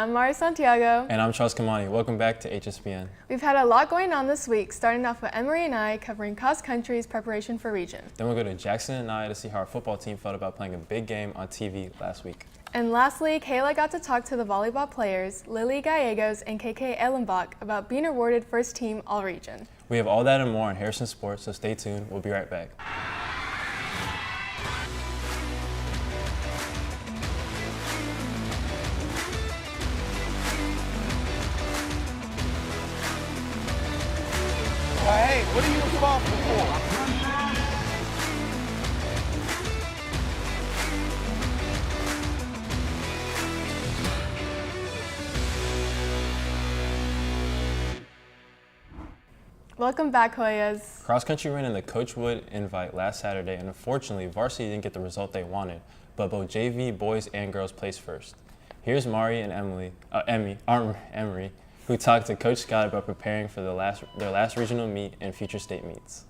I'm Mari Santiago. And I'm Charles Kamani. Welcome back to HSPN. We've had a lot going on this week, starting off with Emery and I covering cross country's preparation for region. Then we'll go to Jackson and I to see how our football team felt about playing a big game on TV last week. And lastly, Kayla got to talk to the volleyball players, Lily Gallegos and KK Ellenbach, about being awarded first team all-region. We have all that and more on Harrison Sports, so stay tuned. We'll be right back. Hey, what are you responsible for? Welcome back, Hoyas. Cross country ran in the Coach Wood invite last Saturday, and unfortunately, varsity didn't get the result they wanted, but both JV boys and girls placed first. Here's Mari and Emery, who talked to Coach Scott about preparing for their last regional meet and future state meets.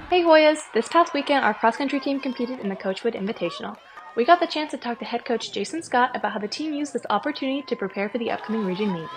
Hey Hoyas! This past weekend, our cross-country team competed in the Coachwood Invitational. We got the chance to talk to head coach Jason Scott about how the team used this opportunity to prepare for the upcoming region meet.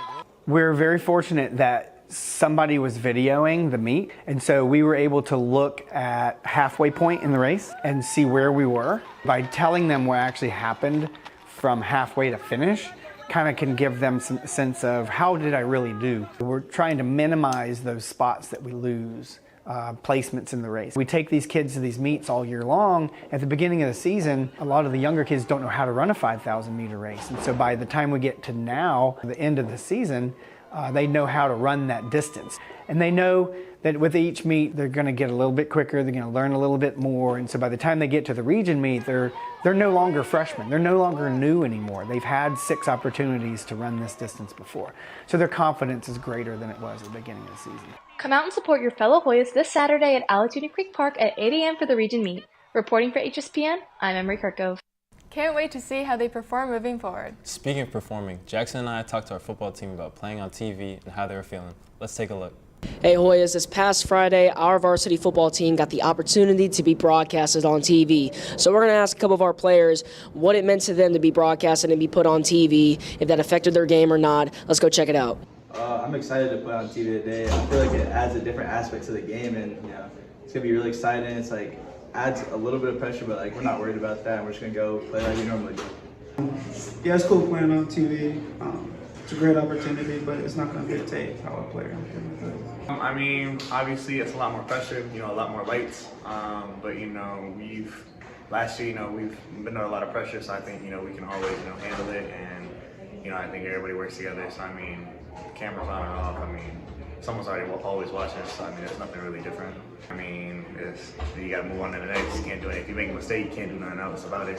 We're very fortunate that somebody was videoing the meet, and so we were able to look at halfway point in the race and see where we were. By telling them what actually happened from halfway to finish, kind of can give them some sense of how did I really do. We're trying to minimize those spots that we lose, placements in the race. We take these kids to these meets all year long. At the beginning of the season, a lot of the younger kids don't know how to run a 5,000 meter race, and so by the time we get to now, the end of the season, they know how to run that distance. And they know that with each meet, they're going to get a little bit quicker, they're going to learn a little bit more, and so by the time they get to the region meet, they're no longer freshmen, they're no longer new anymore. They've had 6 opportunities to run this distance before. So their confidence is greater than it was at the beginning of the season. Come out and support your fellow Hoyas this Saturday at Alatuna Creek Park at 8 a.m. for the region meet. Reporting for HSPN, I'm Emery Kirkove. Can't wait to see how they perform moving forward. Speaking of performing, Jackson and I talked to our football team about playing on TV and how they were feeling. Let's take a look. Hey Hoyas, this past Friday, our varsity football team got the opportunity to be broadcasted on TV. So we're going to ask a couple of our players what it meant to them to be broadcasted and be put on TV, if that affected their game or not. Let's go check it out. I'm excited to put on TV today. I feel like it adds a different aspect to the game, and it's going to be really exciting. It's like adds a little bit of pressure, but like we're not worried about that. We're just going to go play like we normally do. Yeah, it's cool playing on TV. It's a great opportunity, but it's not going to dictate how I play or anything like that. I mean, obviously it's a lot more pressure, a lot more lights. But last year, we've been under a lot of pressure, so I think, we can always, handle it. And, I think everybody works together. So, I mean, cameras on and off. I mean, someone's always watching, so, I mean, there's nothing really different. I mean, you got to move on to the next. You can't do anything. If you make a mistake, you can't do nothing else about it.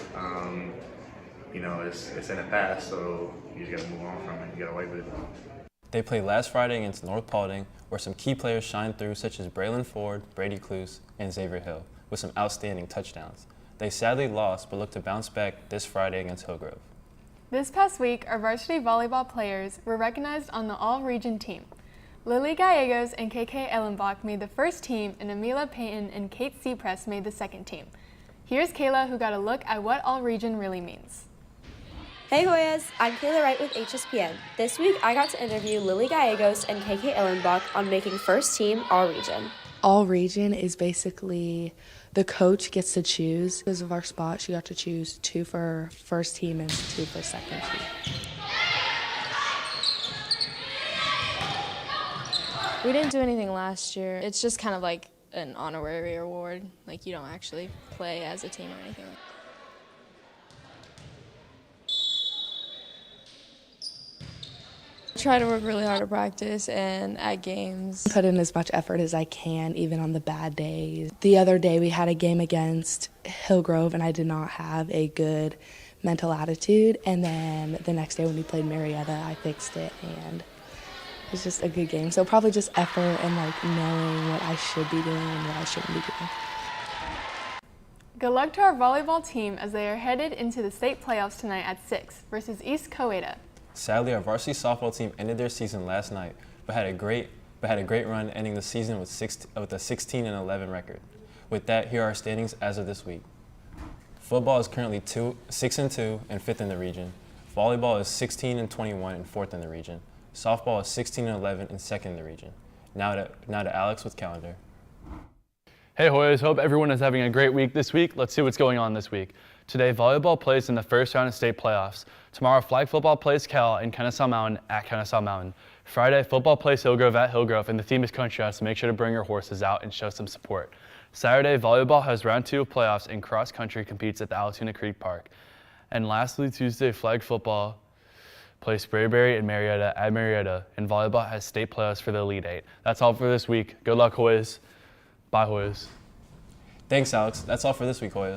It's in the past, so you just got to move on from it. You got to wipe it. They played last Friday against North Paulding, where some key players shined through, such as Braylon Ford, Brady Cluse, and Xavier Hill, with some outstanding touchdowns. They sadly lost, but look to bounce back this Friday against Hillgrove. This past week, our varsity volleyball players were recognized on the all-region team. Lily Gallegos and KK Ellenbach made the first team, and Amila Payton and Kate Seapress made the second team. Here's Kayla, who got a look at what all-region really means. Hey Hoyas, I'm Kayla Wright with HSPN. This week I got to interview Lily Gallegos and KK Ellenbach on making first team all-region. All-region is basically the coach gets to choose. Because of our spot, she got to choose 2 for first team and 2 for second team. We didn't do anything last year. It's just kind of like an honorary award. Like you don't actually play as a team or anything. Try to work really hard at practice and at games. Put in as much effort as I can, even on the bad days. The other day we had a game against Hillgrove and I did not have a good mental attitude. And then the next day when we played Marietta, I fixed it and it was just a good game. So probably just effort and knowing what I should be doing and what I shouldn't be doing. Good luck to our volleyball team as they are headed into the state playoffs tonight at 6 versus East Coweta. Sadly, our varsity softball team ended their season last night, but had a great run, ending the season with a 16-11 record. With that, here are our standings as of this week. Football is currently 6-2 and 5th in the region. Volleyball is 16-21 and 4th in the region. Softball is 16-11 and 2nd in the region. Now to Alex with calendar. Hey Hoyas, hope everyone is having a great week this week. Let's see what's going on this week. Today, volleyball plays in the first round of state playoffs. Tomorrow, flag football plays Cal in Kennesaw Mountain at Kennesaw Mountain. Friday, football plays Hillgrove at Hillgrove, and the theme is country house, so make sure to bring your horses out and show some support. Saturday, volleyball has round 2 of playoffs, and cross country competes at the Altoona Creek Park. And lastly, Tuesday, flag football plays Sprayberry and Marietta at Marietta, and volleyball has state playoffs for the Elite 8. That's all for this week. Good luck, Hoyas. Bye, Hoyas. Thanks, Alex. That's all for this week, Hoya.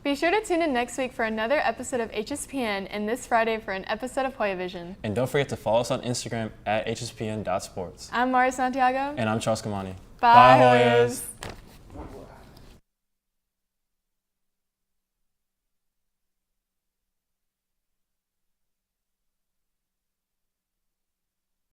Be sure to tune in next week for another episode of HSPN and this Friday for an episode of Hoya Vision. And don't forget to follow us on Instagram at hspn.sports. I'm Mari Santiago. And I'm Charles Kamani. Bye, Hoyas.